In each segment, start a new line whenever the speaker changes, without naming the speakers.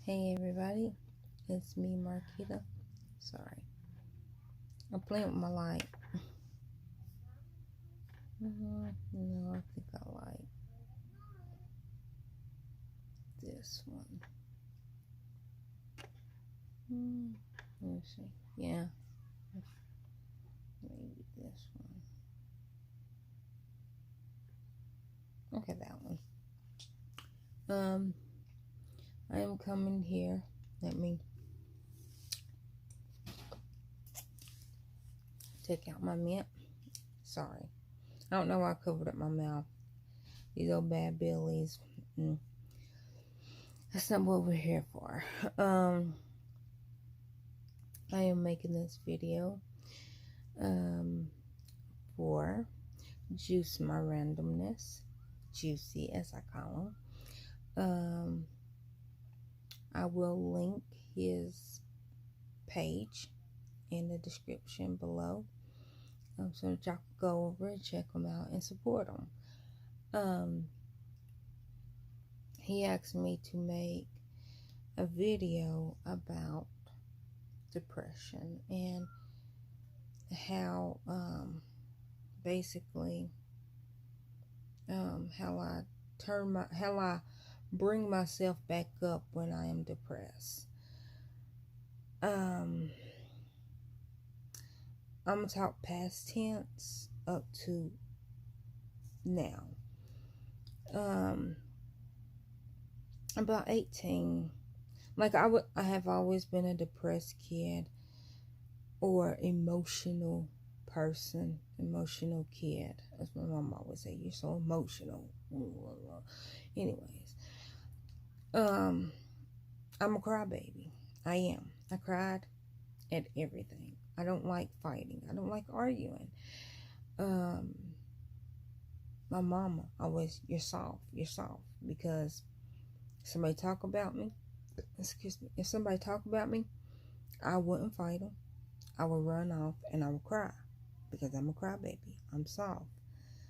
Hey everybody, it's me, Marquita. Sorry, I'm playing with my light. No, I think I like this one. Let me see. Yeah, maybe this one. Okay, that one. I am coming here. Let me take out my mint. Sorry, I don't know why I covered up my mouth. These old bad billies. That's not what we're here for. I am making this video for JuiceMyRandomness, Juicy as I call him. I will link his page in the description below, so that y'all can go over and check him out and support him. He asked me to make a video about depression and how basically how I bring myself back up when I am depressed. I'm gonna talk past tense up to now. About 18, like I have always been a depressed kid or emotional person, emotional kid. As my mom always say, you're so emotional. Anyways, I'm a crybaby. I am. I cried at everything. I don't like fighting. I don't like arguing. My mama always, you're soft, because somebody talk about me, if somebody talk about me, I wouldn't fight them. I would run off and I would cry because I'm a crybaby. I'm soft.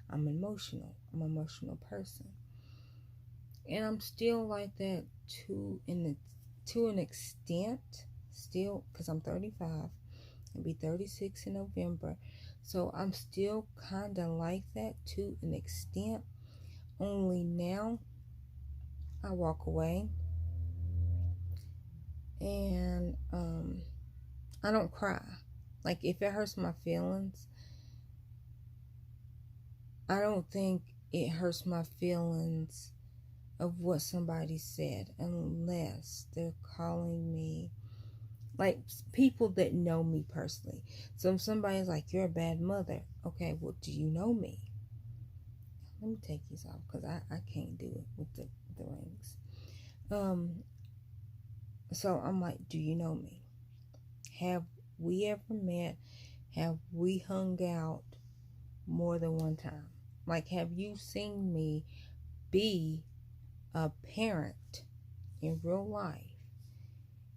I'm emotional. I'm an emotional person. And I'm still like that to an extent, still, because I'm 35. I'll be 36 in November. So I'm still kind of like that to an extent. Only now I walk away and I don't cry. Like, if it hurts my feelings, I don't think it hurts my feelings of what somebody said, unless they're calling me, like, people that know me personally. So if somebody's like, you're a bad mother, okay, well, do you know me? Let me take these off because I can't do it with the rings. So I'm like, do you know me? Have we ever met? Have we hung out more than one time? Like, have you seen me be a parent in real life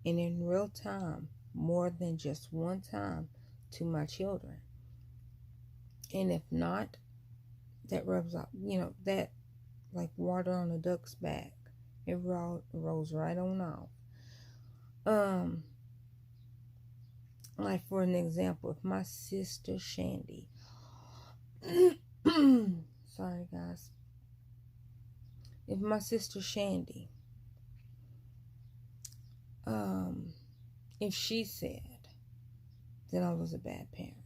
and in real time more than just one time to my children? And if not, that rubs off, that like water on a duck's back. It rolls right on off. Like, for an example, if my sister Shandy, sorry guys, if my sister Shandy, if she said that I was a bad parent,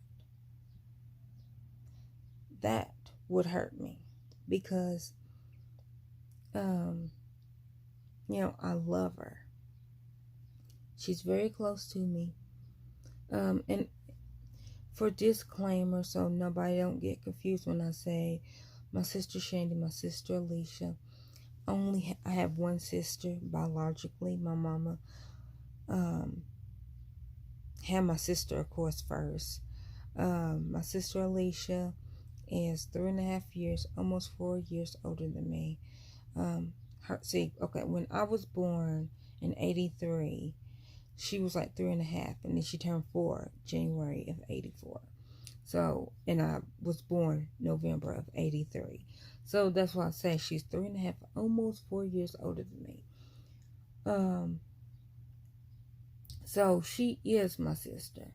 that would hurt me because, I love her. She's very close to me. And for disclaimer, so nobody don't get confused when I say my sister Shandy, my sister Alicia, I have one sister biologically. My mama had my sister, of course, first. My sister Alicia is 3.5 years, almost 4 years older than me. When I was born in 83, she was like 3.5, and then she turned 4 January of 84. So, and I was born November of 83. So that's why I say she's 3.5, almost 4 years older than me. So she is my sister.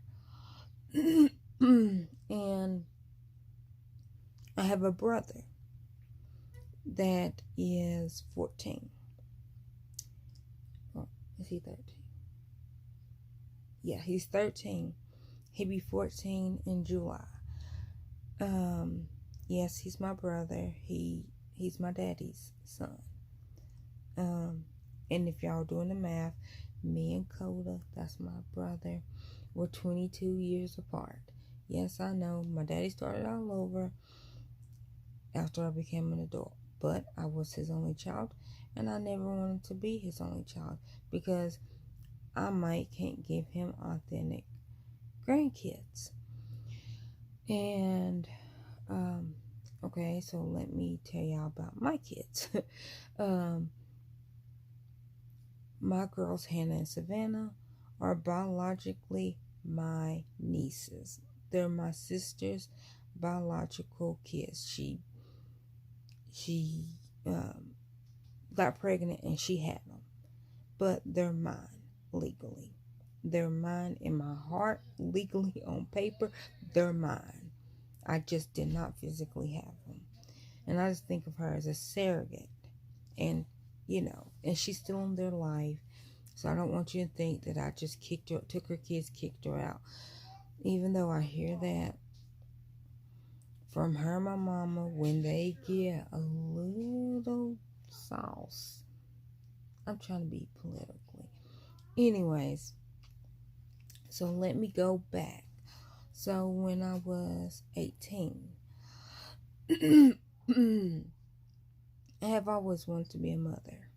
And I have a brother that is 14. Oh, is he 13? Yeah, he's 13. He'll be 14 in July. Yes, he's my brother. He's my daddy's son. And if y'all doing the math, me and Coda, that's my brother, we're 22 years apart. Yes, I know, my daddy started all over after I became an adult, but I was his only child, and I never wanted to be his only child because I can't give him authentic grandkids. And okay, so let me tell y'all about my kids. My girls Hannah and Savannah are biologically my nieces. They're my sister's biological kids. She got pregnant and she had them, but they're mine legally. They're mine in my heart, legally on paper. They're mine. I just did not physically have them. And I just think of her as a surrogate. And, and she's still in their life. So I don't want you to think that I just took her kids, kicked her out. Even though I hear that from her and my mama when they get a little sauce. I'm trying to be politically. Anyways, so let me go back. So when I was 18, I have always wanted to be a mother.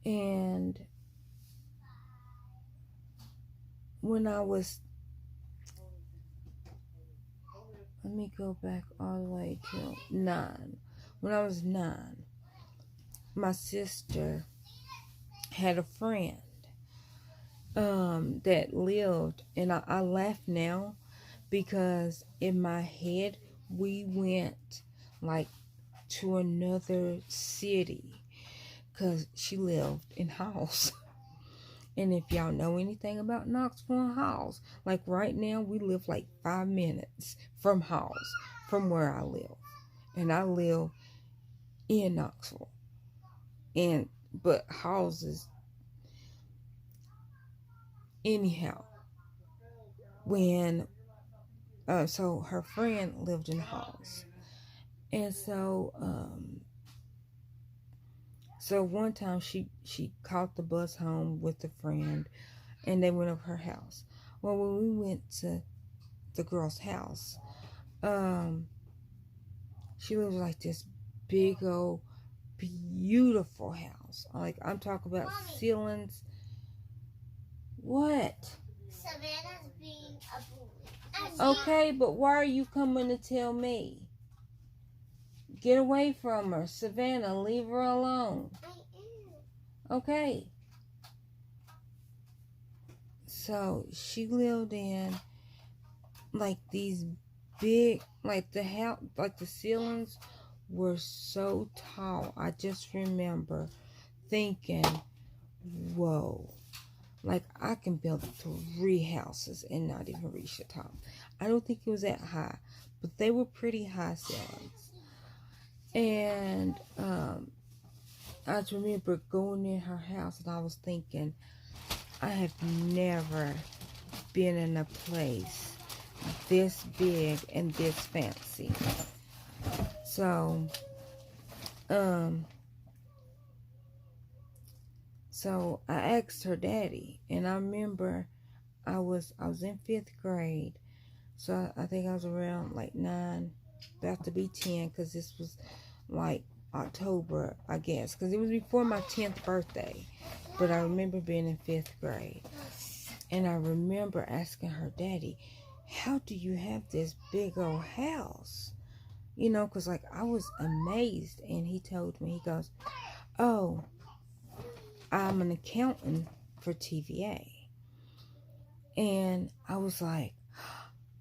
And when I was, let me go back all the way to 9. When I was 9, my sister had a friend that lived, and I laugh now because in my head we went like to another city because she lived in Halls. And if y'all know anything about Knoxville and Halls, like right now we live like 5 minutes from Halls, from where I live. And I live in Knoxville. But Halls is, anyhow, so her friend lived in Halls. And so one time she caught the bus home with a friend, and they went up her house. Well, when we went to the girl's house, she lives like this big old beautiful house. Like, I'm talking about Mommy. Ceilings. What?
Savannah's being a bully.
Okay, but why are you coming to tell me? Get away from her. Savannah, leave her alone.
I am.
Okay. So she lived in like these big, like the house, like the ceilings were so tall. I just remember thinking, whoa, like I can build 3 houses and not even reach the top. I don't think it was that high, but they were pretty high ceilings. And I just remember going in her house and I was thinking, I have never been in a place this big and this fancy. So I asked her daddy, and I remember I was in 5th grade, so I think I was around like 9, about to be 10, because this was like October, I guess, because it was before my 10th birthday. But I remember being in 5th grade, and I remember asking her daddy, how do you have this big old house? Because like I was amazed. And he told me, he goes, oh, I'm an accountant for TVA. And I was like,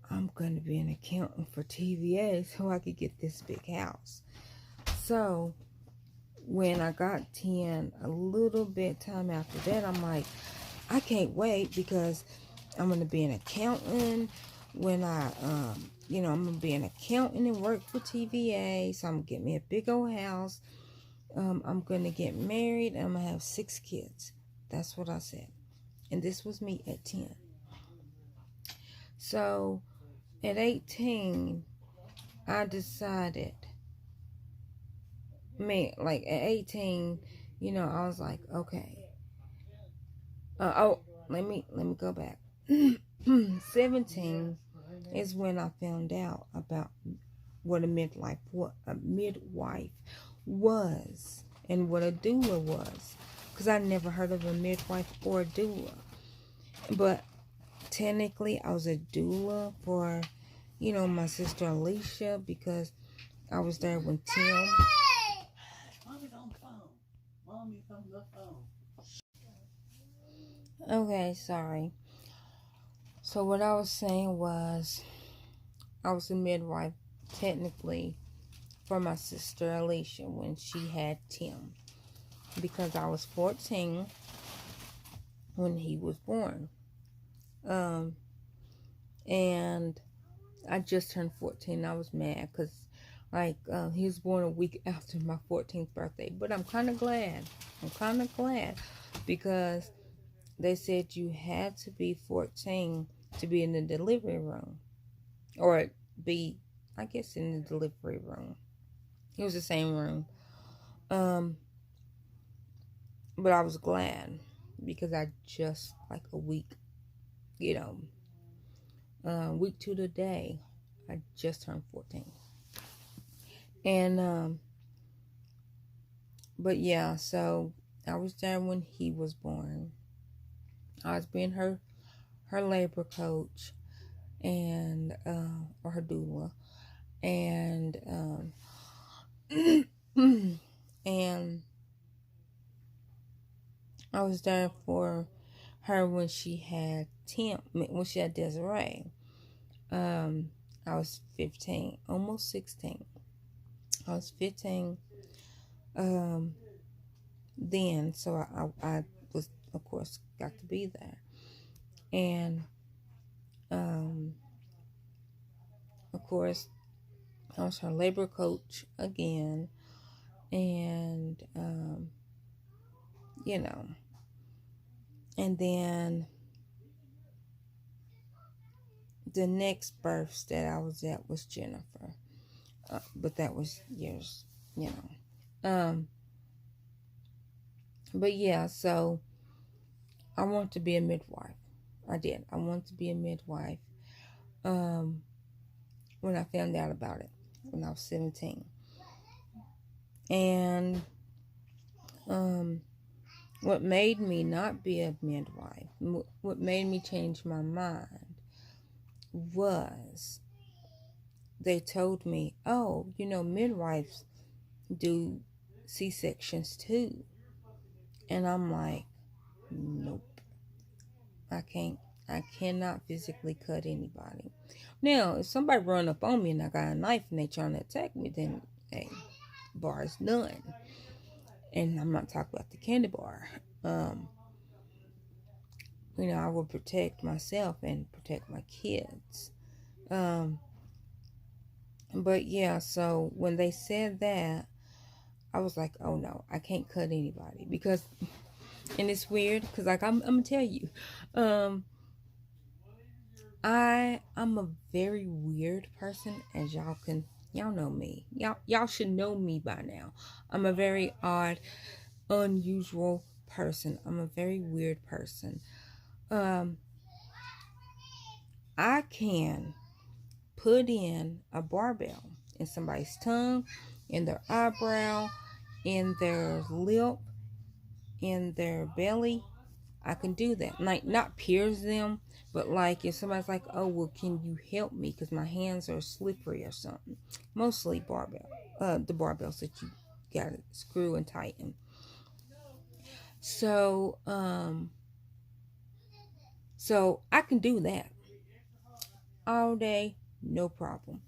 I'm going to be an accountant for TVA so I could get this big house. So when I got 10, a little bit time after that, I'm like, I can't wait because I'm going to be an accountant when I, I'm going to be an accountant and work for TVA. So I'm going to get me a big old house. I'm going to get married and I'm going to have 6 kids. That's what I said. And this was me at 10. So at 18, I decided, like at 18, I was like, okay. Let me go back. 17 is when I found out about what a midwife was and what a doula was, because I never heard of a midwife or a doula. But technically, I was a doula for, my sister Alicia, because I was there when Tim.
Mommy's on the phone. Mommy's on the phone.
Okay, sorry. So what I was saying was, I was a midwife technically for my sister Alicia when she had Tim, because I was 14 when he was born. And I just turned 14. I was mad because he was born a week after my 14th birthday. But I'm kind of glad. Because they said you had to be 14 to be in the delivery room. Or be, I guess, in the delivery room. It was the same room. But I was glad because I just, like a week, week to the day, I just turned 14. And, but yeah, so I was there when he was born. I was being her labor coach and, or her doula. And, and I was there for her when she had Desiree. I was 15, almost 16. I was 15 then, so I was, of course, got to be there. And of course, I was her labor coach again. And and then the next birth that I was at was Jennifer. But that was years, But yeah, so I wanted to be a midwife. I did. I wanted to be a midwife when I found out about it, when I was 17. And what made me not be a midwife, what made me change my mind was they told me, oh, midwives do C-sections too. And I'm like, nope. I cannot physically cut anybody. Now, if somebody run up on me and I got a knife and they trying to attack me, then, hey, bar's done. And I'm not talking about the candy bar. I will protect myself and protect my kids. But yeah, so when they said that, I was like, oh no, I can't cut anybody. Because, and it's weird, because like I'm gonna tell you, I'm a very weird person, as y'all know me. Y'all should know me by now. I'm a very odd, unusual person. I'm a very weird person. I can put in a barbell in somebody's tongue, in their eyebrow, in their lip, in their belly. I can do that. Like, not pierce them, but like if somebody's like, oh, well, can you help me? Because my hands are slippery or something. Mostly barbell. The barbells that you gotta screw and tighten. So, so I can do that all day, no problem.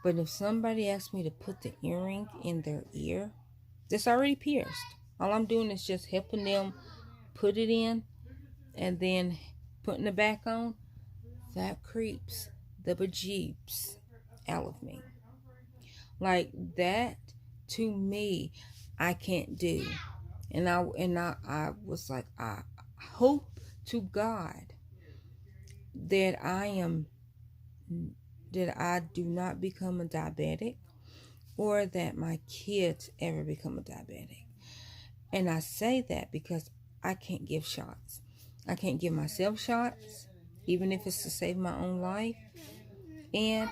But if somebody asks me to put the earring in their ear, that's already pierced. All I'm doing is just helping them put it in and then putting it back on. That creeps the bejeeps out of me. Like that, to me, I can't do. And I was like, I hope to God that I do not become a diabetic, or that my kids ever become a diabetic. And I say that because I can't give shots. I can't give myself shots, even if it's to save my own life. And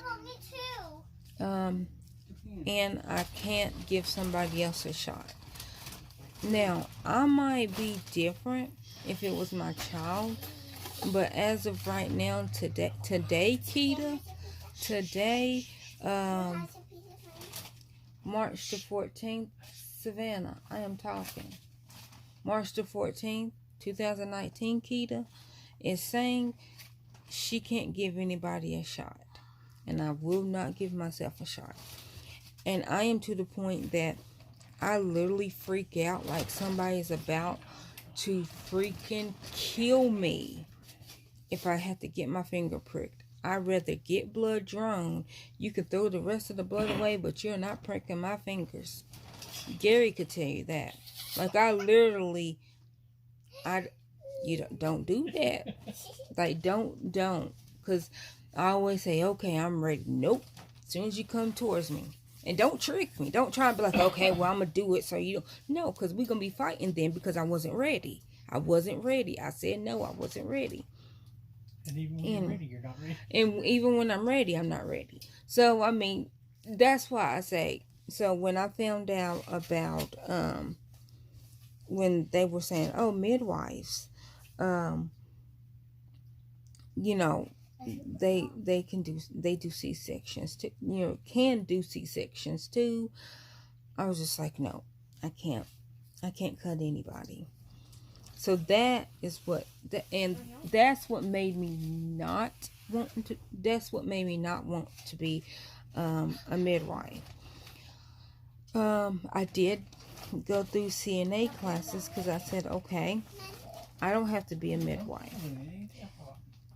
and I can't give somebody else a shot. Now, I might be different if it was my child, but as of right now, today, Keita, today, March the 14th, Savannah, I am talking. March the 14th, 2019, Keita is saying she can't give anybody a shot. And I will not give myself a shot. And I am to the point that I literally freak out like somebody is about to freaking kill me if I have to get my finger pricked. I'd rather get blood drawn. You can throw the rest of the blood away, but you're not pricking my fingers. Gary could tell you that. Like, I literally, you don't do that. Like, don't. Because I always say, okay, I'm ready. Nope. As soon as you come towards me. And don't trick me. Don't try and be like, okay, well, I'm going to do it so you don't. No, because we're going to be fighting then because I wasn't ready. I wasn't ready. I said no, I wasn't ready.
And even when you're ready, you're not ready.
And even when I'm ready, I'm not ready. So, I mean, that's why I say, so when I found out about, when they were saying, oh, midwives, you know, they do C-sections too, you know, can do C-sections too. I was just like, no, I can't cut anybody. So that is what, and that's what made me not want to be a midwife. I did go through CNA classes because I said, okay, I don't have to be a midwife.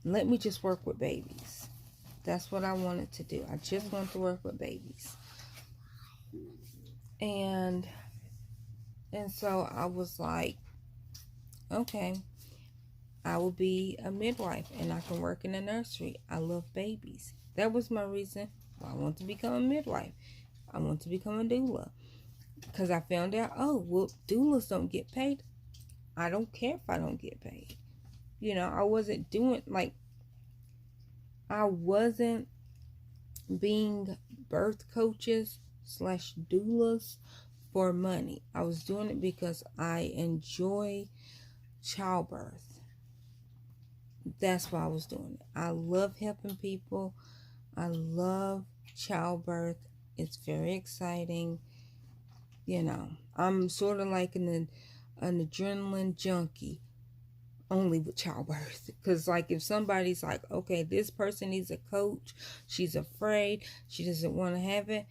Let me just work with babies. That's what I wanted to do. I just wanted to work with babies. And so I was like, okay, I will be a midwife and I can work in a nursery. I love babies. That was my reason why I want to become a midwife. I want to become a doula. Because I found out, oh, well, doulas don't get paid. I don't care if I don't get paid. You know, I wasn't being birth coaches / doulas for money. I was doing it because I enjoy childbirth. That's why I was doing it. I love helping people. I love childbirth. It's very exciting. You know, I'm sort of like an adrenaline junkie, only with childbirth. Because, like, if somebody's like, okay, this person needs a coach, she's afraid, she doesn't want to have it,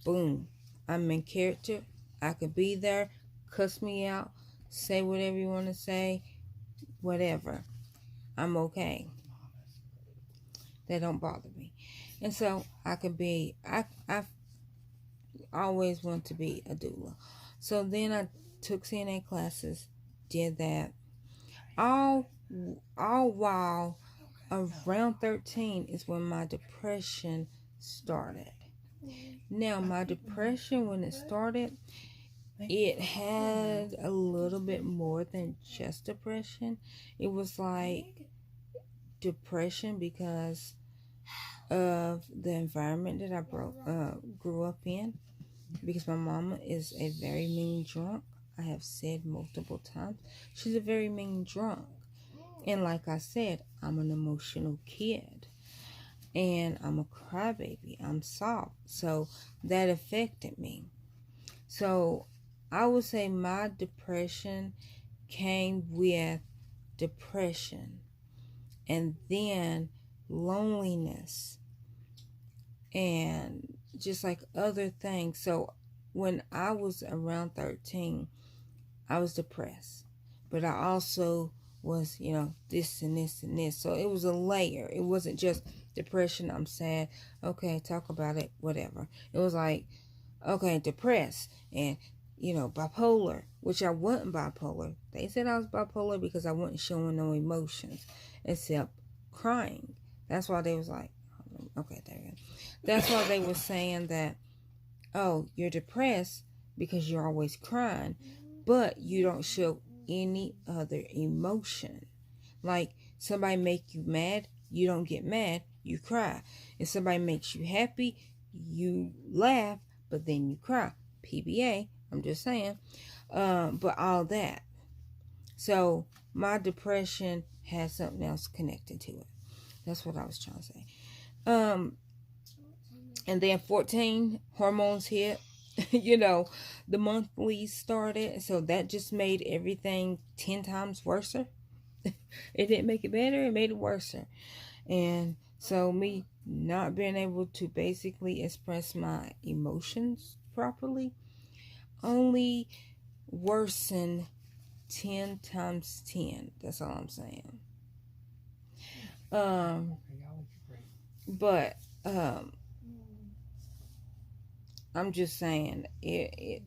boom, I'm in character. I could be there, cuss me out, say whatever you want to say, whatever. I'm okay. They don't bother me. And so I could be, I always want to be a doula. So then I took CNA classes, did that. All while around 13 is when my depression started. Now, my depression, when it started, it had a little bit more than just depression. It was like depression because of the environment that I grew up in. Because my mama is a very mean drunk. I have said multiple times, she's a very mean drunk. And like I said, I'm an emotional kid. And I'm a crybaby. I'm soft. So that affected me. So I would say my depression came with depression. And then loneliness. And just like other things. So when I was around 13, I was depressed. But I also was, this and this and this. So it was a layer. It wasn't just depression, I'm sad. Okay, talk about it, whatever. It was like, okay, depressed and, bipolar, which I wasn't bipolar. They said I was bipolar because I wasn't showing no emotions except crying. That's why they was like, okay, there you go. That's why they were saying that, oh, you're depressed because you're always crying, but you don't show any other emotion. Like somebody make you mad, you don't get mad, you cry. If somebody makes you happy, you laugh, but then you cry. PBA, I'm just saying. But all that. So my depression has something else connected to it. That's what I was trying to say. And then 14, hormones hit. The monthly started. So that just made everything 10 times worse. It didn't make it better. It made it worse. And so me not being able to basically express my emotions properly only worsened 10 times 10. That's all I'm saying. But I'm just saying it.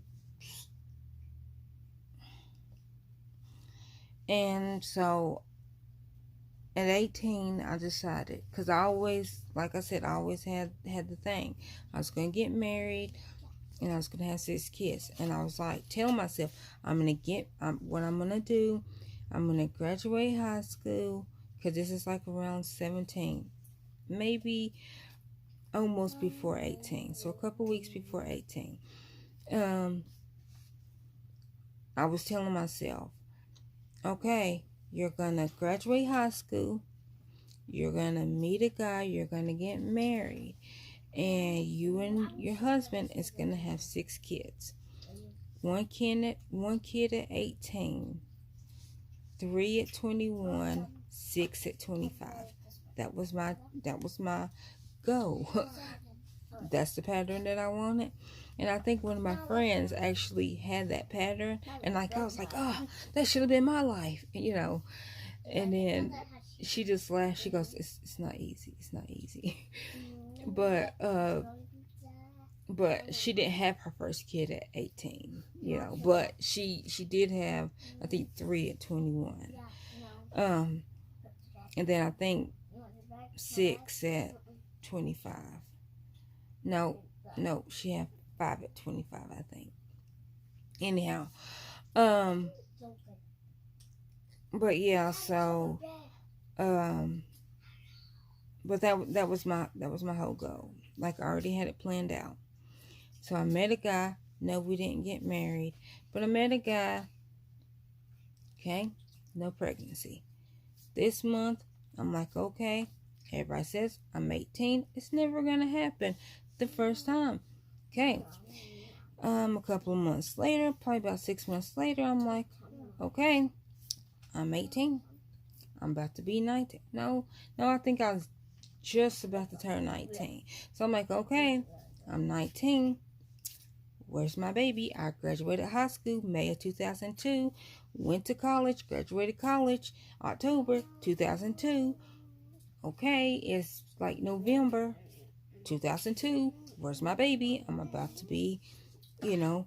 And so at 18, I decided, because I always, like I said, I always had the thing. I was going to get married and I was going to have 6 kids. And I was like, telling myself, what I'm going to do, I'm going to graduate high school, because this is like around 17, maybe almost before 18. So a couple weeks before 18. I was telling myself, okay, you're going to graduate high school, you're going to meet a guy, you're going to get married, and you and your husband is going to have 6 kids. One kid at 18, 3 at 21, 6 at 25. That was my goal. That's the pattern that I wanted. And I think one of my friends actually had that pattern, and I was like, oh, that should have been my life, And then she just laughed. She goes, it's not easy. It's not easy. But she didn't have her first kid at 18, But she did have, I think, 3 at 21. And then I think 6 at 25. No, she had 5 at 25, I think. Anyhow, but yeah, so, but that was my whole goal. Like I already had it planned out. So I met a guy. No, we didn't get married, but I met a guy. Okay, no pregnancy. This month, I'm like, okay. Everybody says I'm 18. It's never gonna happen the first time. Okay. A couple of months later, probably about 6 months later, I'm like, okay, I'm 18. I'm about to be 19. No, I think I was just about to turn 19. So I'm like, okay, I'm 19. Where's my baby? I graduated high school May of 2002. Went to college, graduated college October 2002. Okay, it's like November 2002. Where's my baby? I'm about to be, 18.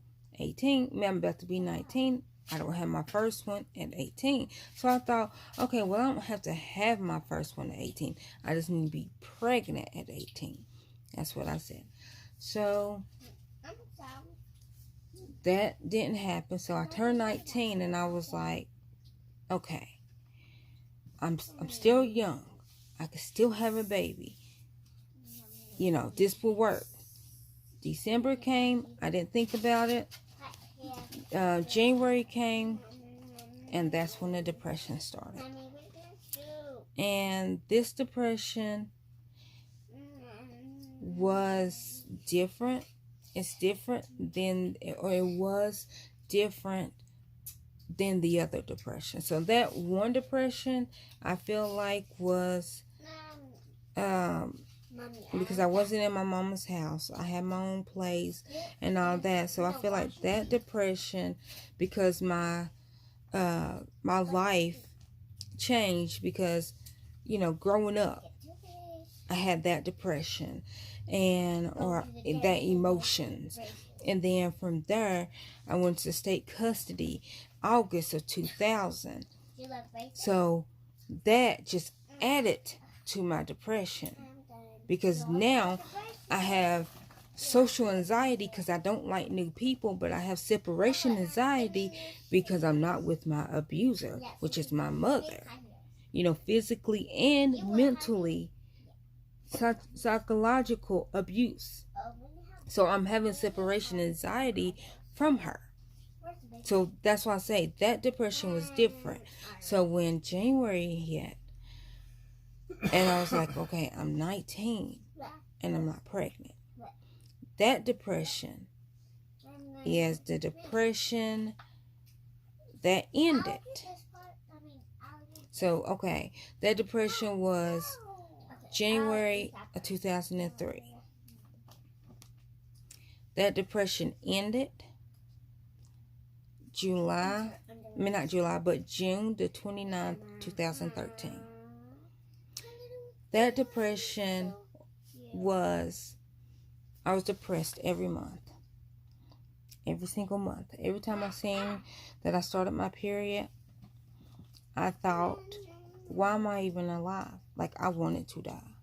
I'm about to be 19. I don't have my first one at 18. So I thought, okay, well, I don't have to have my first one at 18. I just need to be pregnant at 18. That's what I said. So that didn't happen. So I turned 19 and I was like, okay, I'm still young. I could still have a baby. This will work. December came. I didn't think about it. January came. And that's when the depression started. And this depression was different. It's different than, or it was different than the other depression. So that one depression, I feel like was because I wasn't in my mama's house. I had my own place and all that. So I feel like that depression, because my life changed, because, you know, growing up, I had that depression or that emotions. And then from there, I went to state custody August of 2000. So that just added to my depression, because now I have social anxiety because I don't like new people, but I have separation anxiety because I'm not with my abuser, which is my mother. You know, physically and mentally, psychological abuse. So I'm having separation anxiety from her. So that's why I say that depression was different. So when January hit, and I was like, okay, I'm 19 and I'm not pregnant. That depression is the depression that ended. So, okay, that depression was January of 2003. That depression ended June the 29th, 2013. That depression was, I was depressed every month. Every single month. Every time I seen that I started my period, I thought, why am I even alive? Like, I wanted to die.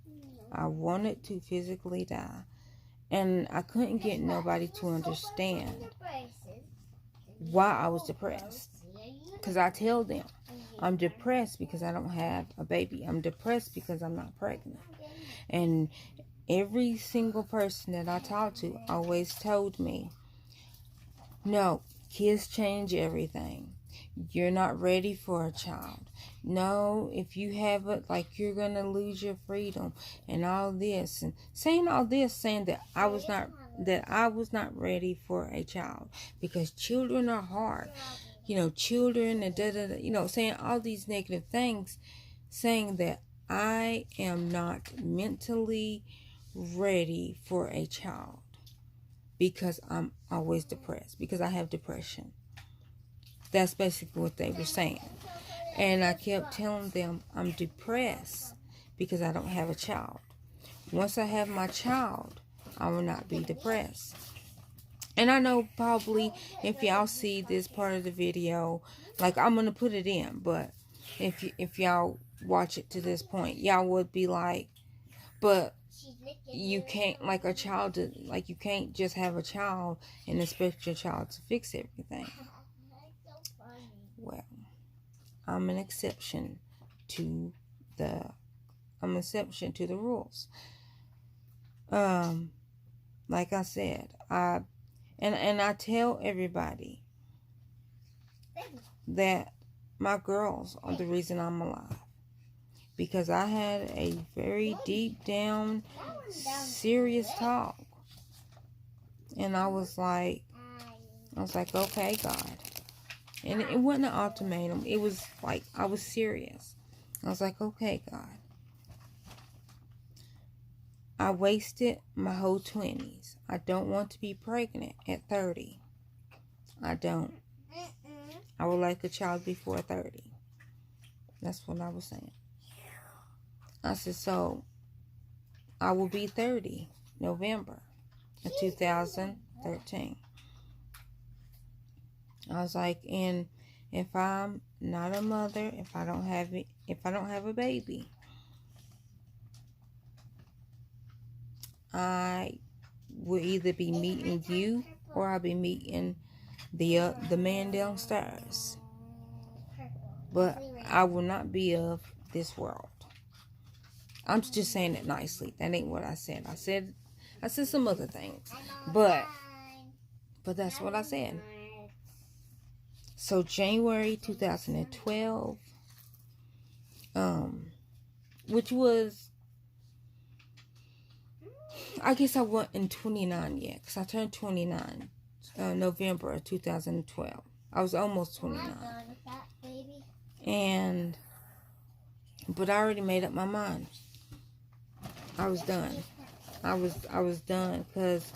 I wanted to physically die. And I couldn't get nobody to understand why I was depressed. Because I tell them, I'm depressed because I don't have a baby. I'm depressed because I'm not pregnant. And every single person that I talked to always told me, no, kids change everything. You're not ready for a child. No, if you have it, like, you're going to lose your freedom and all this. And saying all this, saying that I was not ready for a child because children are hard. You know, children and you know, saying all these negative things, saying that I am not mentally ready for a child because I'm always depressed, because I have depression. That's basically what they were saying. And I kept telling them I'm depressed because I don't have a child. Once I have my child, I will not be depressed. And I know probably if y'all see this part of the video, like, I'm going to put it in, but if y'all watch it to this point, y'all would be like, but you can't, like, a child, like, you can't just have a child and expect your child to fix everything. Well, I'm an exception to the rules. Like I said, and I tell everybody that my girls are the reason I'm alive. Because I had a very deep down, serious talk. And I was like, okay, God. And it wasn't an ultimatum. It was like, I was serious. I was like, okay, God. I wasted my whole 20s. I don't want to be pregnant at 30. I don't. I would like a child before 30. That's what I was saying. I said, so I will be 30 November of 2013. I was like, and if I'm not a mother, if I don't have a baby, I will either be meeting you or I'll be meeting the man downstairs. But I will not be of this world. I'm just saying it nicely. That ain't what I said. I said some other things. But that's what I said. So January 2012, which was, I guess I wasn't 29 yet, because I turned 29 November of 2012. I was almost 29. But I already made up my mind. I was done. I was done because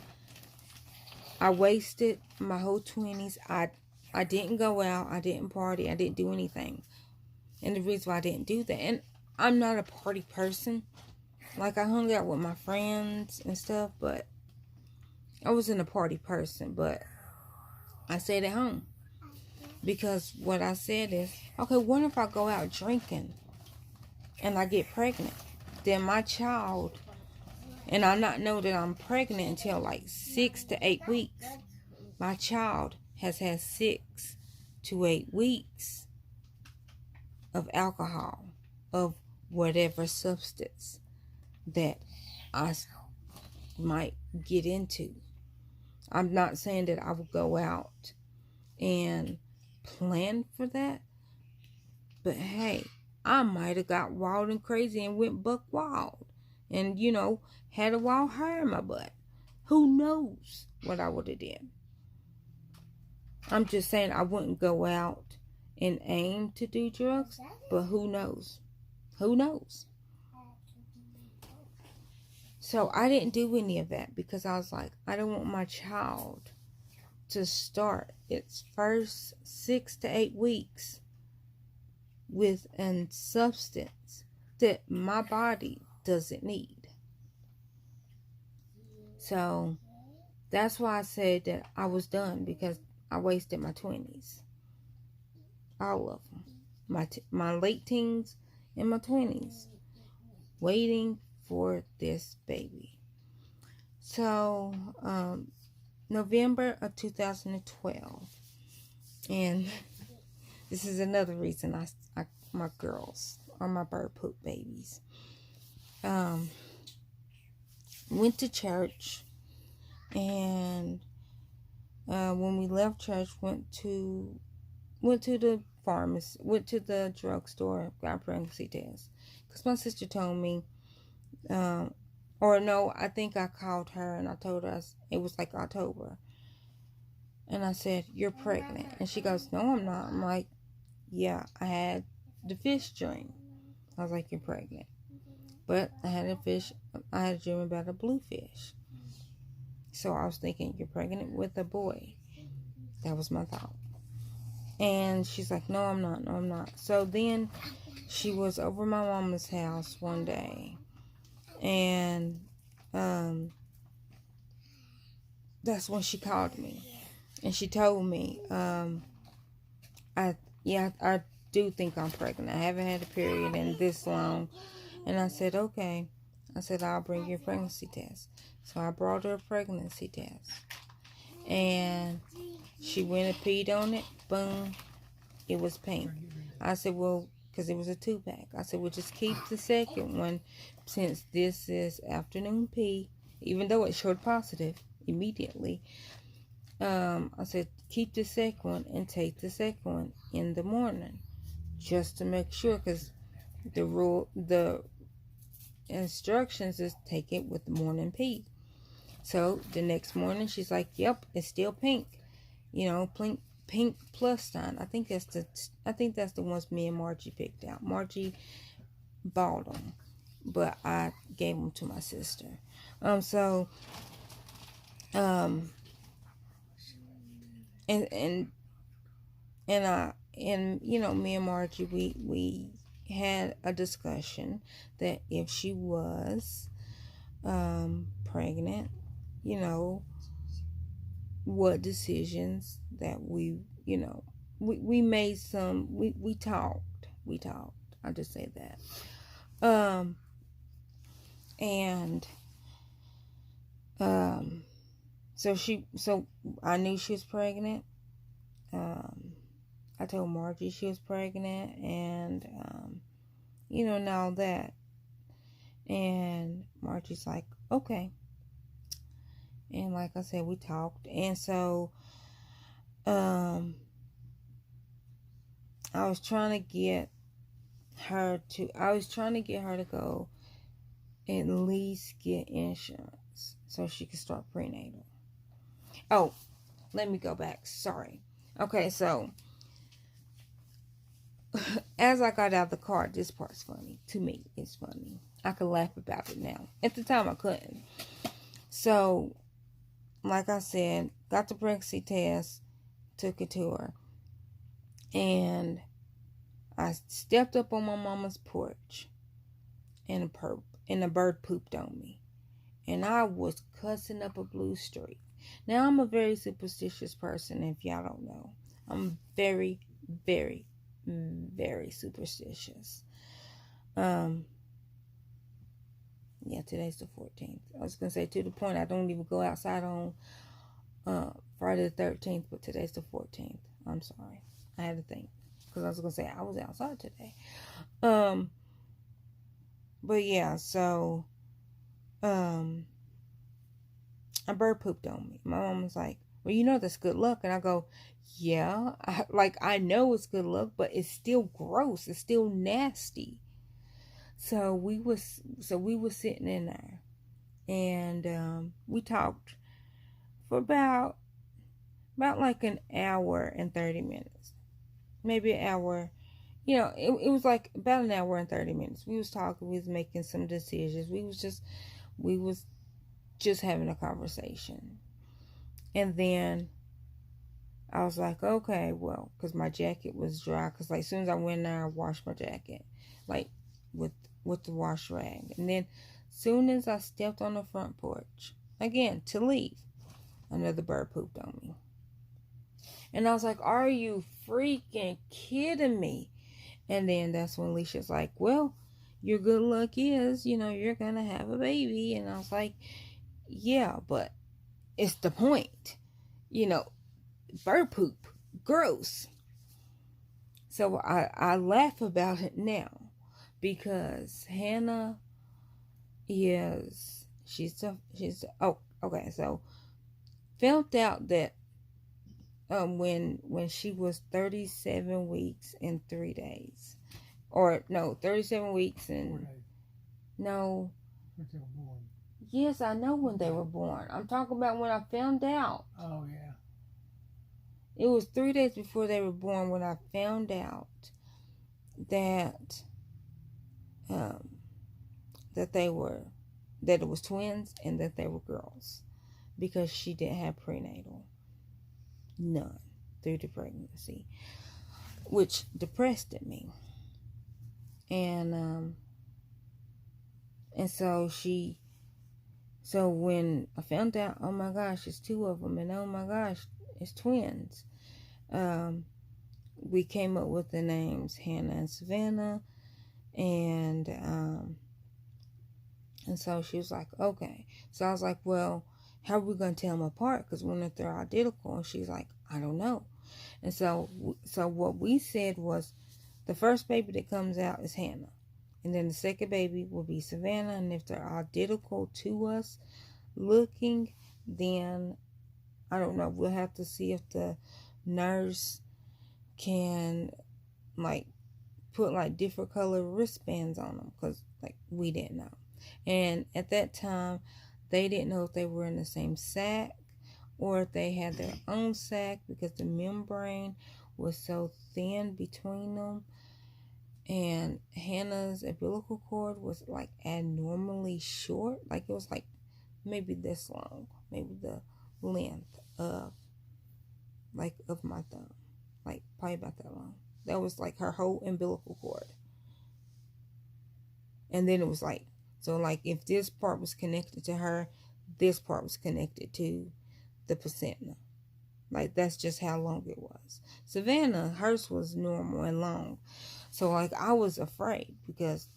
I wasted my whole 20s. I didn't go out. I didn't party. I didn't do anything. And the reason why I didn't do that, and I'm not a party person. Like, I hung out with my friends and stuff, but I wasn't a party person. But I stayed at home. Because what I said is, okay, what if I go out drinking and I get pregnant? Then my child, and I not know that I'm pregnant until like 6 to 8 weeks. My child has had 6 to 8 weeks of alcohol, of whatever substance that I might get into. I'm not saying that I would go out and plan for that, but hey, I might have got wild and crazy and went buck wild and, you know, had a wild hair in my butt. Who knows what I would have did. I'm just saying I wouldn't go out and aim to do drugs, but who knows? Who knows? So I didn't do any of that because I was like, I don't want my child to start its first 6 to 8 weeks with a substance that my body doesn't need. So that's why I said that I was done, because I wasted my 20s. All of them. My late teens and my 20s. Waiting for this baby. So, November of 2012. And this is another reason my girls are my bird poop babies. Went to church, and when we left church, went to the pharmacy, went to the drugstore, got a pregnancy test. Because my sister told me, or no, I think I called her and I told her it was like October. And I said, "You're pregnant." And she goes, "No, I'm not." I'm like, "Yeah, I had the fish dream." I was like, "You're pregnant." But I had a dream about a bluefish. So I was thinking, "You're pregnant with a boy." That was my thought. And she's like, "No, I'm not. No, I'm not." So then she was over my mama's house one day. And that's when she called me. And she told me, I do think I'm pregnant. I haven't had a period in this long. And I said, "Okay." I said, "I'll bring you a pregnancy test." So I brought her a pregnancy test. And she went and peed on it. Boom. It was pink. I said, "Well," because it was a 2-pack. I said, "Well, just keep the second one, since this is afternoon pee," even though it showed positive immediately. I said, "Keep the second one and take the second one in the morning, just to make sure," because the instructions is take it with the morning pee. So the next morning, she's like, "Yep, it's still pink. You know, pink plus sign." I think that's the ones me and Margie picked out. Margie bought them, but I gave them to my sister. And you know, me and Margie, we had a discussion that if she was pregnant, you know, what decisions that we made some, we talked. I'll just say that. So I knew she was pregnant. I told Margie she was pregnant, and and all that. And Margie's like, "Okay." And like I said, we talked. And so I was trying to get her to go at least get insurance so she could start prenatal. Oh, let me go back. Sorry. Okay, so as I got out of the car, this part's funny. To me, it's funny. I can laugh about it now. At the time, I couldn't. So, like I said, got the pregnancy test, took it to her, and I stepped up on my mama's porch, and a bird pooped on me, and I was cussing up a blue streak. Now, I'm a very superstitious person, if y'all don't know. I'm very, very, very superstitious. Yeah, today's the 14th. I was going to say, to the point, I don't even go outside on Friday the 13th, but today's the 14th. I'm sorry. I had to think. Because I was going to say, I was outside today. But yeah, so, a bird pooped on me. My mom was like, well, you know that's good luck. And I go, yeah, I know it's good luck, but it's still gross. It's still nasty. So we was sitting in there, and we talked for about like an hour and 30 minutes, maybe an hour. You know, it was like about an hour and 30 minutes. We was talking. We was making some decisions. We was just having a conversation, and then I was like, okay, well, because my jacket was dry. Because like as soon as I went in there, I washed my jacket, like with the wash rag. And then soon as I stepped on the front porch, again, to leave, another bird pooped on me. And I was like, are you freaking kidding me? And then that's when Alicia's like, well, your good luck is, you're going to have a baby. And I was like, yeah, but it's the point. Bird poop, gross. So I laugh about it now. Because Hannah so found out that when she was 37 weeks and 3 days, or no, 37 weeks and no, yes, I know when they were born. I'm talking about when I found out.
Oh yeah.
It was 3 days before they were born when I found out that that it was twins and that they were girls, because she didn't have prenatal, none, through the pregnancy, which depressed me. And so when I found out, oh my gosh, it's two of them, and oh my gosh, it's twins, we came up with the names Hannah and Savannah. And so she was like, okay. So I was like, well, how are we going to tell them apart? Because when they're identical. And she's like, I don't know. And so what we said was, the first baby that comes out is Hannah. And then the second baby will be Savannah. And if they're identical to us looking, then I don't know. We'll have to see if the nurse can put different color wristbands on them, because we didn't know. And at that time, they didn't know if they were in the same sac or if they had their own sac, because the membrane was so thin between them. And Hannah's umbilical cord was abnormally short. It was maybe this long, maybe the length of of my thumb, probably about that long. That was her whole umbilical cord. And then it was if this part was connected to her, this part was connected to the placenta. That's just how long it was. Savannah, hers was normal and long. So I was afraid, because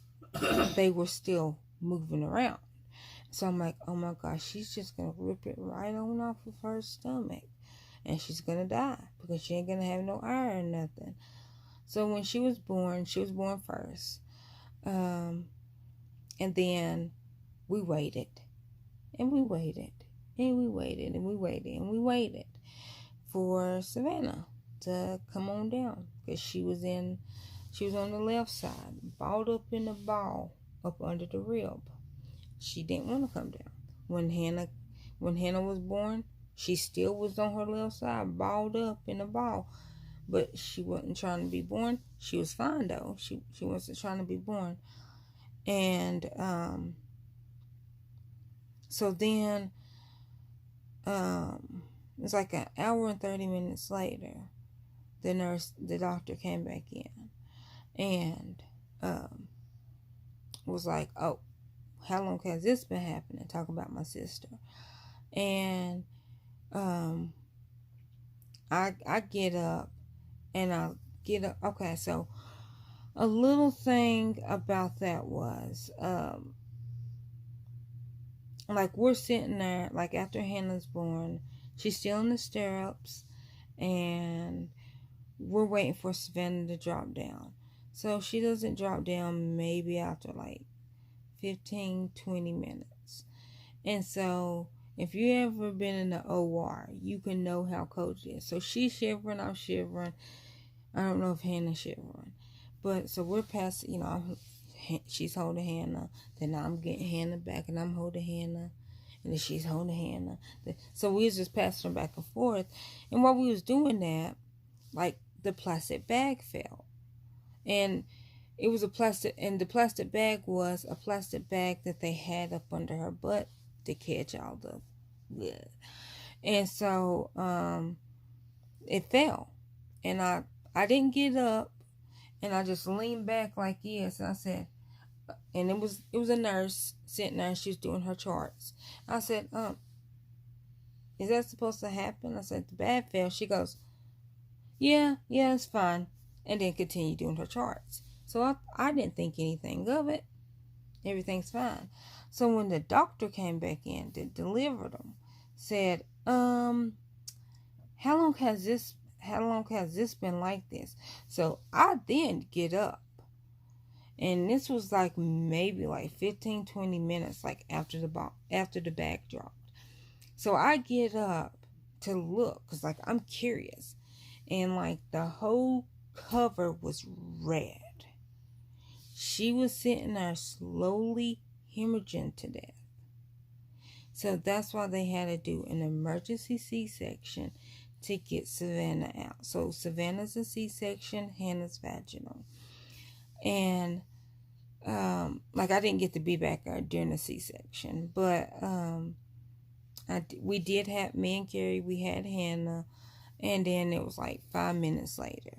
they were still moving around. So I'm like, oh my gosh, she's just going to rip it right on off of her stomach. And she's going to die, because she ain't going to have no iron or nothing. So when she was born first. And then we waited. And we waited. And we waited. And we waited. And we waited for Savannah to come on down. Because she was on the left side, balled up in the ball, up under the rib. She didn't want to come down. When Hannah was born, she still was on her left side, balled up in a ball. But she wasn't trying to be born. She was fine, though. She wasn't trying to be born. And so then it's like an hour and 30 minutes later, the doctor came back in and was like, oh, how long has this been happening? Talking about my sister. And I get up and I get up. Okay, so a little thing about that was like we're sitting there, like after Hannah's born, she's still in the stirrups, and we're waiting for Savannah to drop down. So she doesn't drop down maybe after like 15-20 minutes. And so if you ever been in the OR, you can know how cold it is. So she's shivering, I'm shivering. I don't know if Hannah's shivering. But so we're past, she's holding Hannah. Then I'm getting Hannah back and I'm holding Hannah. And then she's holding Hannah. So we was just passing back and forth. And while we was doing that, like the plastic bag fell. And it was a plastic, and the plastic bag was a plastic bag that they had up under her butt to catch all the blood. And so it fell. And I didn't get up, and I just leaned back like this, and I said, and it was a nurse sitting there, and she was doing her charts. I said, is that supposed to happen? I said, the bag fell. She goes, yeah, it's fine. And then continue doing her charts. So I didn't think anything of it. Everything's fine. So when the doctor came back in to deliver them, said, how long has this been like this? So I then get up. And this was like maybe like 15-20 minutes like after the bag dropped. So I get up to look, because like I'm curious. And like the whole cover was red. She was sitting there slowly hemorrhaging to death. So that's why they had to do an emergency C-section to get Savannah out. So Savannah's a C-section, Hannah's vaginal. And like I didn't get to be back there during the C-section, but we did have, me and Carrie, we had Hannah, and then it was like 5 minutes later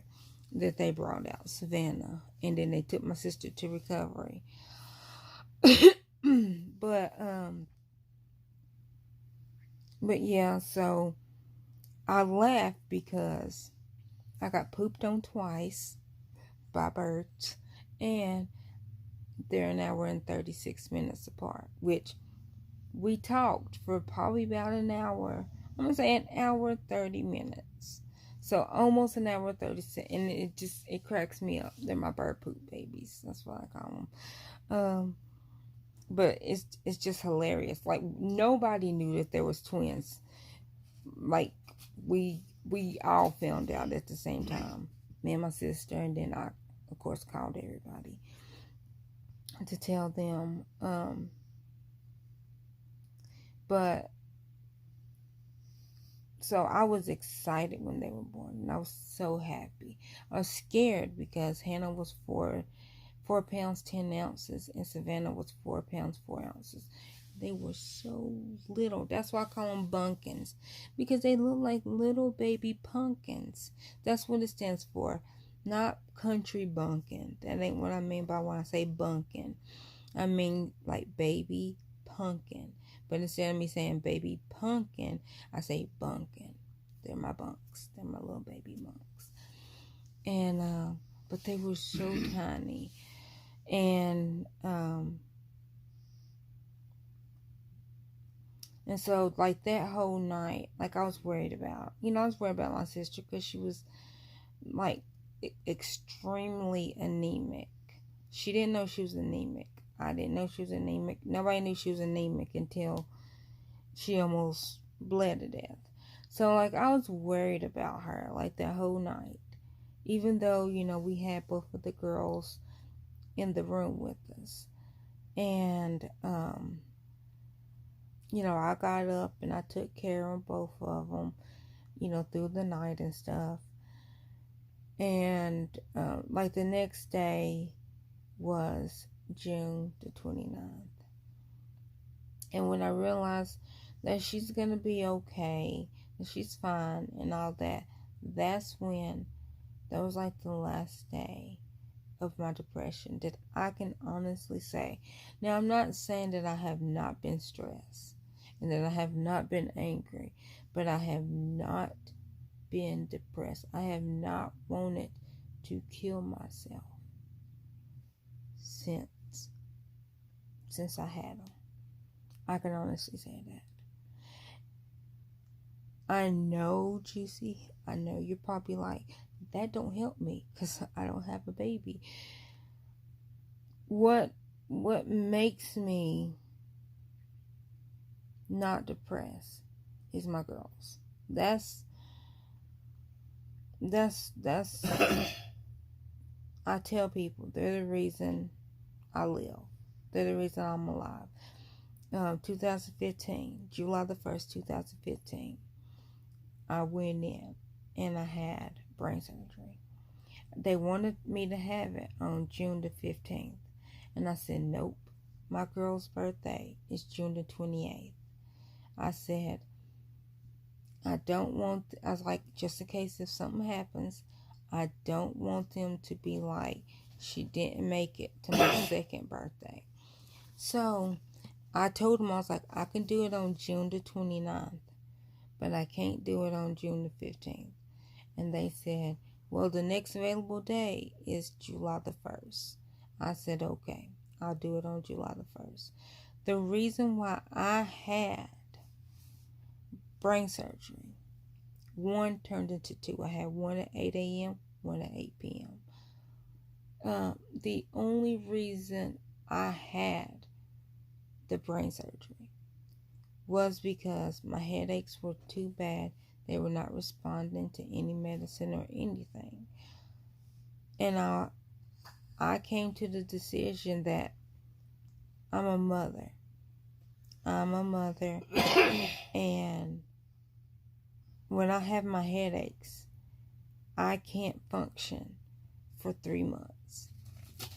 that they brought out Savannah, and then they took my sister to recovery. But yeah, so I laughed because I got pooped on twice by birds, and they're an hour and 36 minutes apart, which we talked for probably about an hour. I'm going to say an hour, 30 minutes. So almost an hour, 36. And it cracks me up. They're my bird poop babies. That's what I call them. But it's just hilarious. Like, nobody knew that there was twins. Like, we all found out at the same time. Me and my sister. And then I, of course, called everybody to tell them. But so I was excited when they were born, and I was so happy. I was scared because Hannah was 4 pounds 10 ounces, and Savannah was 4 pounds 4 ounces. They were so little. That's why I call them bunkins, because they look like little baby pumpkins. That's what it stands for, not country bunkin. That ain't what I mean by when I say bunkin. I mean like baby pumpkin. But instead of me saying baby pumpkin, I say bunkin. They're my bunks. They're my little baby bunks. And, but they were so tiny. And so, like, that whole night, like, I was worried about my sister, because she was, like, extremely anemic. She didn't know she was anemic. I didn't know she was anemic. Nobody knew she was anemic until she almost bled to death. So, like, I was worried about her, like, that whole night. Even though, we had both of the girls in the room with us. And, I got up and I took care of both of them, through the night and stuff. And, like, the next day was June the 29th. And when I realized that she's going to be okay, that she's fine and all that, that was like the last day of my depression that I can honestly say. Now, I'm not saying that I have not been stressed and that I have not been angry, but I have not been depressed. I have not wanted to kill myself since I had them. I can honestly say that. I know, Juicy, I know you're probably like, that don't help me because I don't have a baby. What makes me not depressed is my girls. That's I tell people they're the reason I live. They're the reason I'm alive. 2015, July the 1st, 2015, I went in and I had brain surgery. They wanted me to have it on June the 15th. And I said, nope. My girl's birthday is June the 28th. I said, I was like, just in case if something happens, I don't want them to be like, she didn't make it to my second birthday. So I told them, I was like, I can do it on June the 29th, but I can't do it on June the 15th. And they said, well, the next available day is July the 1st. I said, okay, I'll do it on July the 1st. The reason why I had brain surgery, one turned into two. I had one at 8 a.m., one at 8 p.m. The only reason I had the brain surgery was because my headaches were too bad. They were not responding to any medicine or anything. And I came to the decision that I'm a mother. And when I have my headaches, I can't function for 3 months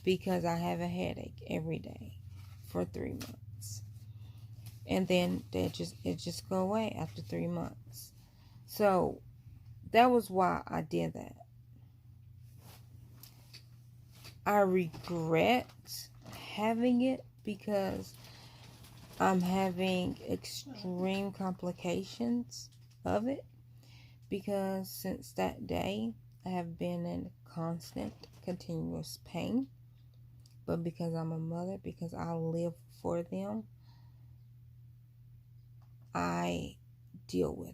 because I have a headache every day for 3 months. And then it just go away after 3 months. So that was why I did that. I regret having it because I'm having extreme complications of it. Because since that day, I have been in constant, continuous pain. But because I'm a mother, because I live for them, I deal with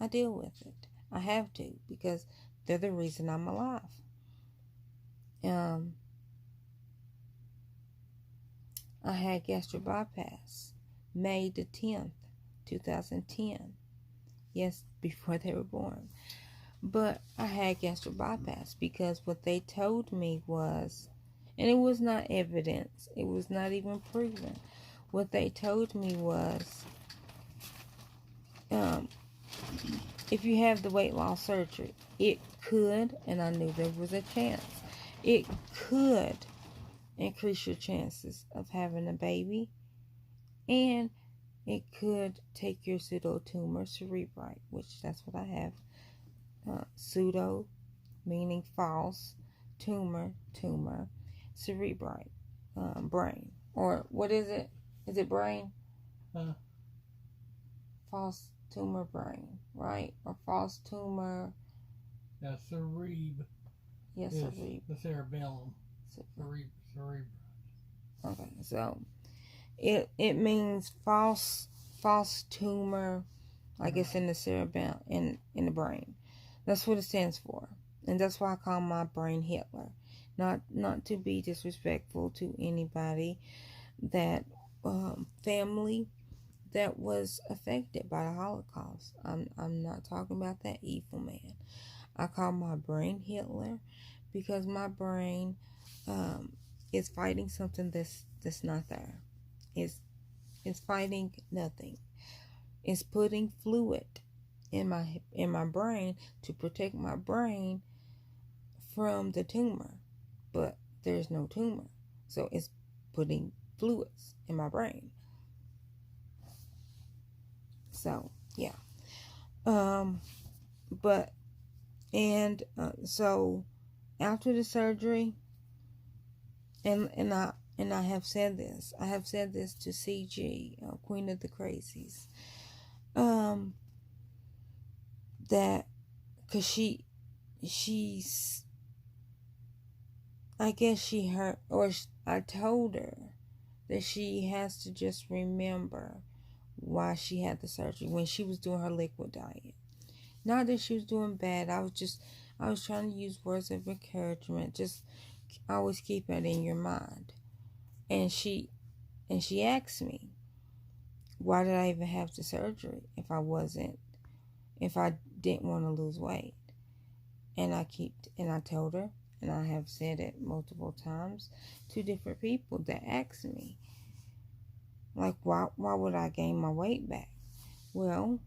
it. I have to, because they're the reason I'm alive. I had gastric bypass May the 10th, 2010. Yes, before they were born. But I had gastric bypass because what they told me was, and it was not evidence, it was not even proven. What they told me was, if you have the weight loss surgery, it could, and I knew there was a chance, it could increase your chances of having a baby, and it could take your pseudotumor cerebri, which that's what I have. Pseudo, meaning false, tumor, cerebri, brain. Or what is it? Is it brain? False tumor brain, right? Or false tumor.
Yeah, cereb.
Yes, cerebri.
The cerebellum. Cerebri.
Okay, so it means false tumor, I guess, in the cerebellum, in the brain. That's what it stands for. And that's why I call my brain Hitler. Not to be disrespectful to anybody that family that was affected by the Holocaust. I'm not talking about that evil man. I call my brain Hitler because my brain is fighting something that's not there. It's fighting nothing. It's putting fluid in my brain to protect my brain from the tumor, but there's no tumor. So it's putting fluids in my brain. So, yeah. So after the surgery, and I have said this. I have said this to CG, Queen of the Crazies. That, cause she's, I guess she hurt, or I told her that she has to just remember why she had the surgery when she was doing her liquid diet. Not that she was doing bad. I was trying to use words of encouragement. Just always keep it in your mind. And she asked me, why did I even have the surgery if I didn't want to lose weight? And I told her, and I have said it multiple times to different people that asked me, like, why would I gain my weight back? Well,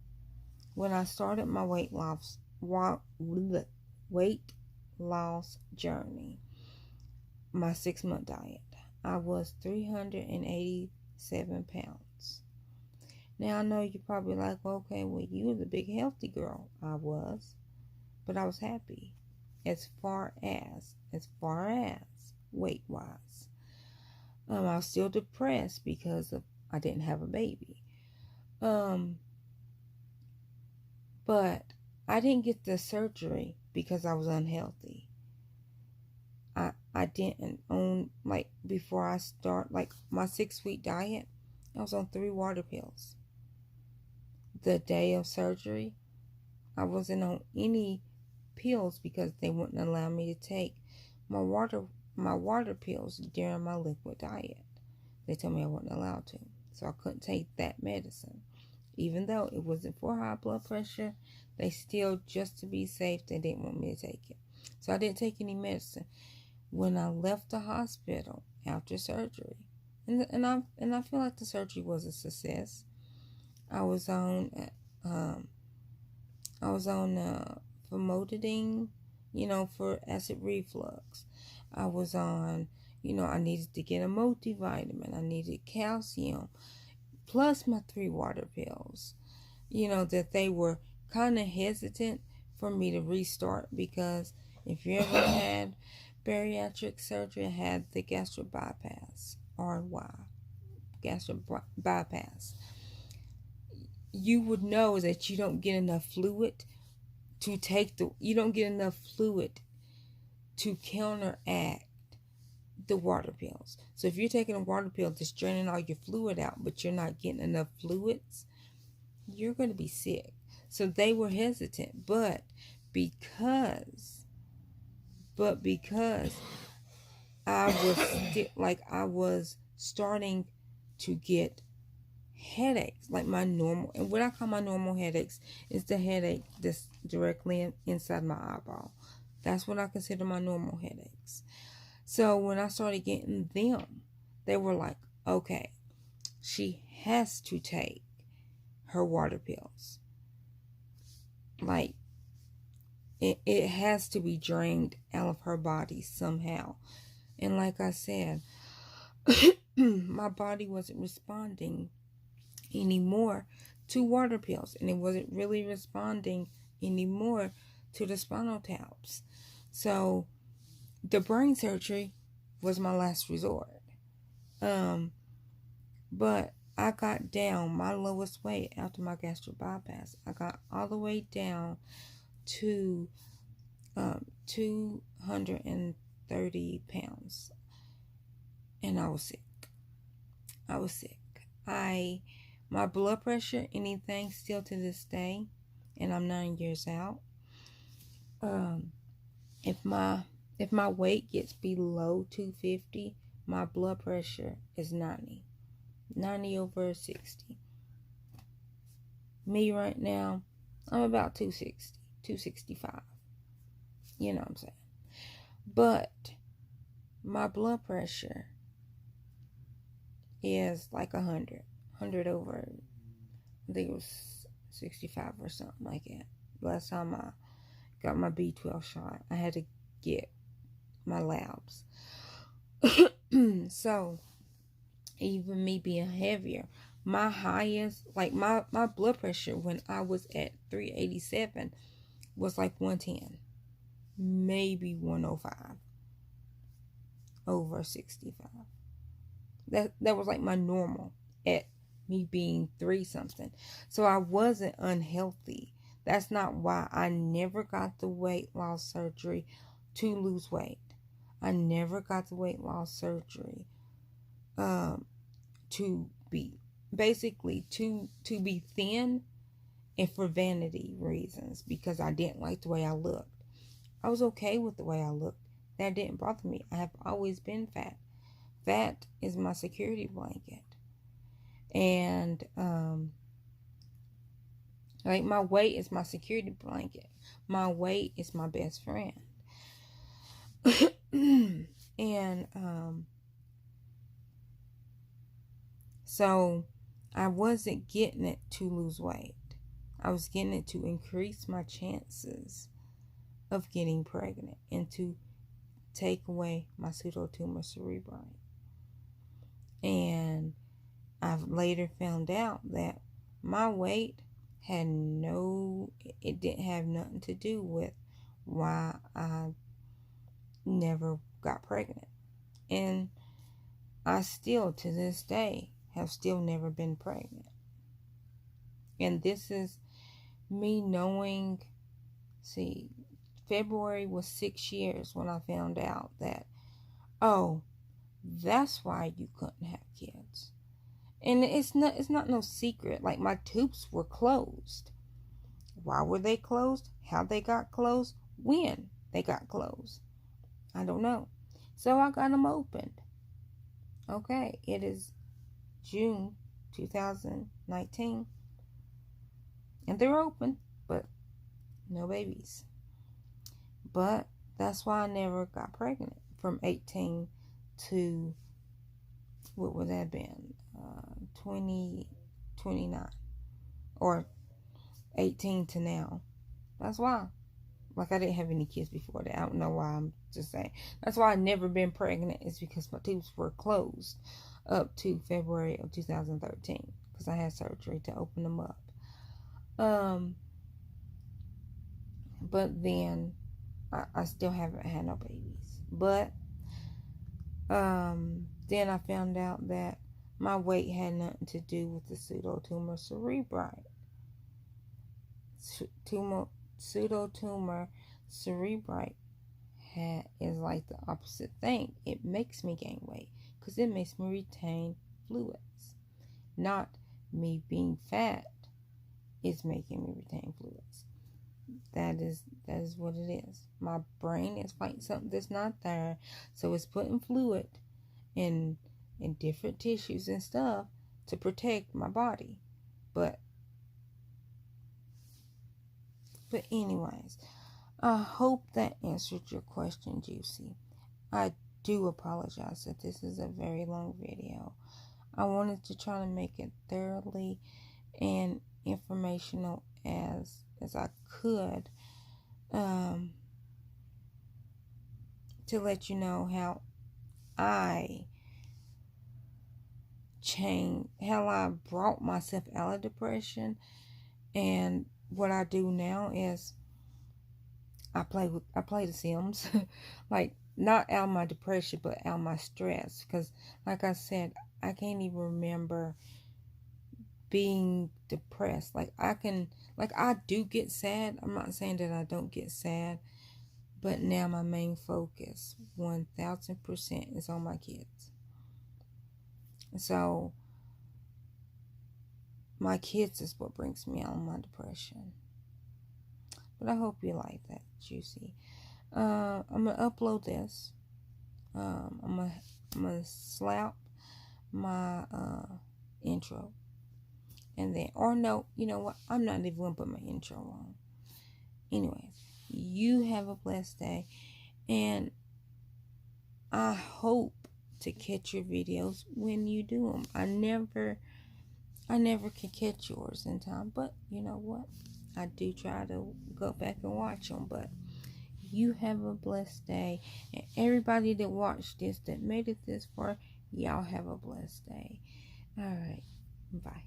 when I started my weight loss journey, my 6-month diet, I was 387 pounds. Now I know you're probably like, okay, well, you was a big healthy girl. I was, but I was happy as far as weight wise. I was still depressed because I didn't have a baby. But I didn't get the surgery because I was unhealthy. I didn't before I start, my 6-week diet, I was on 3 water pills. The day of surgery, I wasn't on any pills because they wouldn't allow me to take my water pills during my liquid diet. They told me I wasn't allowed to. So I couldn't take that medicine. Even though it wasn't for high blood pressure, they still, just to be safe, they didn't want me to take it. So I didn't take any medicine. When I left the hospital after surgery, and I feel like the surgery was a success. I was on famotidine, for acid reflux. I was on, I needed to get a multivitamin. I needed calcium, plus my 3 water pills. That they were kind of hesitant for me to restart, because if you ever had bariatric surgery, I had the gastric bypass, gastric bypass. You would know that you don't get enough fluid to counteract the water pills. So if you're taking a water pill that's draining all your fluid out, but you're not getting enough fluids, you're going to be sick. So they were hesitant, but because I was starting to get headaches, like my normal, and what I call my normal headaches is the headache that's directly inside my eyeball. That's what I consider my normal headaches. So when I started getting them, they were like, okay, she has to take her water pills. Like, it has to be drained out of her body somehow. And like I said, my body wasn't responding anymore to water pills, and it wasn't really responding anymore to the spinal taps. So the brain surgery was my last resort. But I got down my lowest weight after my gastric bypass. I got all the way down to 230 pounds. And I was sick. My blood pressure, anything still to this day, and I'm 9 years out. If my weight gets below 250, my blood pressure is 90 over 60. Me right now, I'm about 260, 265. You know what I'm saying? But my blood pressure is like 100 over, I think it was 65 or something like that. Last time I got my B12 shot, I had to get my labs. So even me being heavier, my highest, like my blood pressure when I was at 387 was like 110, maybe 105 over 65. That was like my normal at me being 3 something. So I wasn't unhealthy. That's not why I never got the weight loss surgery to lose weight. I never got the weight loss surgery to be basically to be thin and for vanity reasons, because I didn't like the way I looked. I was okay with the way I looked. That didn't bother me. I have always been fat. Fat is my security blanket. And like my weight is my security blanket. My weight is my best friend. And so I wasn't getting it to lose weight. I was getting it to increase my chances of getting pregnant and to take away my pseudotumor cerebri. And I've later found out that my weight it didn't have nothing to do with why I never got pregnant. And I still, to this day, have still never been pregnant. And this is me knowing, February was 6 years when I found out that, oh, that's why you couldn't have kids. And it's not no secret. Like, my tubes were closed. Why were they closed? How they got closed? When they got closed? I don't know. So I got them opened. Okay, it is June 2019. And they're open, but no babies. But that's why I never got pregnant from 18 to, what would that have been? 29. Or 18 to now. That's why. Like, I didn't have any kids before that. I don't know why. I'm just saying. That's why I've never been pregnant. It's because my tubes were closed up to February of 2013. Because I had surgery to open them up. But then I still haven't had no babies. But then I found out that my weight had nothing to do with the pseudotumor cerebri. Pseudotumor cerebri is like the opposite thing. It makes me gain weight because it makes me retain fluids. Not me being fat is making me retain fluids. That is what it is. My brain is fighting something that's not there, so it's putting fluid in different tissues and stuff to protect my body. But anyways, I hope that answered your question, Juicy. I do apologize that this is a very long video. I wanted to try to make it thoroughly and informational as I could, to let you know how I brought myself out of depression. And what I do now is I play the Sims. Like, not out of my depression, but out of my stress. Because, like I said, I can't even remember being depressed. Like, I do get sad. I'm not saying that I don't get sad. But now my main focus, 1000%, is on my kids. So, my kids is what brings me out of my depression. But I hope you like that, Juicy. I'm going to upload this. I'm going to slap my intro. And then, or no, you know what? I'm not even going to put my intro on. Anyways, you have a blessed day. And I hope to catch your videos when you do them. I never can catch yours in time. But you know what? I do try to go back and watch them. But You have a blessed day. And everybody that watched this, that made it this far, y'all have a blessed day. All right. Bye.